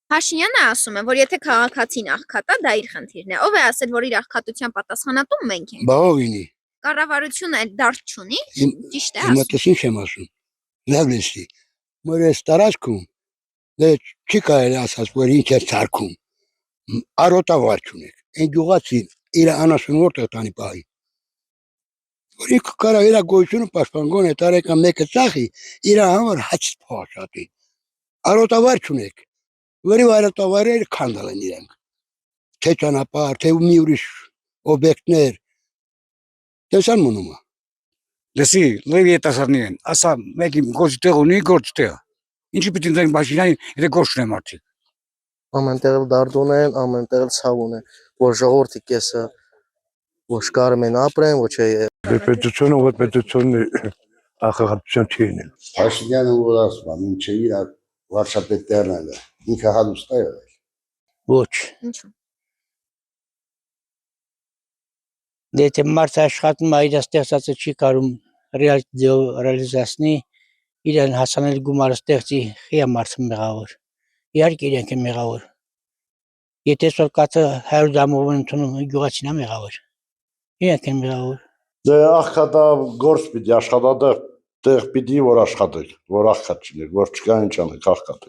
Փաշինյանը ասում է, որ եթե քաղաքացին աղքատ է, դա իր խնդիրն է։ Ով է ասել, որ իր աղքատության պատասխանատու մենք ենք։ Բաղովինի։ Կառավարությունը դարդ չունի, ճիշտ է Հիմա ասում։ ինչ եմ ասում։ Լավ լսի։ Որ այս տարածքում դե չի կարելի ասած, որ ինչ է ցարքում։ Արոտավար չունեք։ Այն գյուղացին իր անասունորտը տանի պահի։ Որ ինքը կարա իր գոյությունը պաշտպան է տարեկան մեկը ծախի, իր համար հաց փոխատի։ Արոտավար չունեք։ Որի արոտավարերը քանդել են իրենք։ Թե ճանապարհ, թե մի ուրիշ օբյեկտներ։ Տեսան մնում է։ Լսի, լավ երիտասարդներ են, ասա մեկի գործ տեղ ունի, գործ տեղ։ Ինչի պիտի դենք մաշինային, եթե գործ չունեն մարդիկ։ Ամենտեղ դարդուն են, ամենտեղ ցավ ունեն, որ ժողովրդի կեսը ոչ կարում են ապրեն, ոչ է։ Պետությունը որ պետությունը ախախատության չի լինել։ Փաշինյանը որ ասում է, ինչ իր վարչապետ տեղն է, ինքը հալուստ է եղել։ Ոչ։ Ինչու՞։ Եթե մարդ աշխատում է, իր ստեղծածը չի կարում ռեալիզացնի, իրեն հասանել գումարը ստեղծի, խիա մարդը մեղավոր։ Իհարկե իրենք են մեղավոր։ Եթե այսօր կացը 100 դամով են ընդունում, գյուղացին է մեղավոր։ Իրենք են մեղավոր։ Դե աղքատա գործ պիտի աշխատատեղ տեղ պիտի որ աշխատեք, որ աղքատ չինեք, որ չկա ինչ անեք աղքատեք։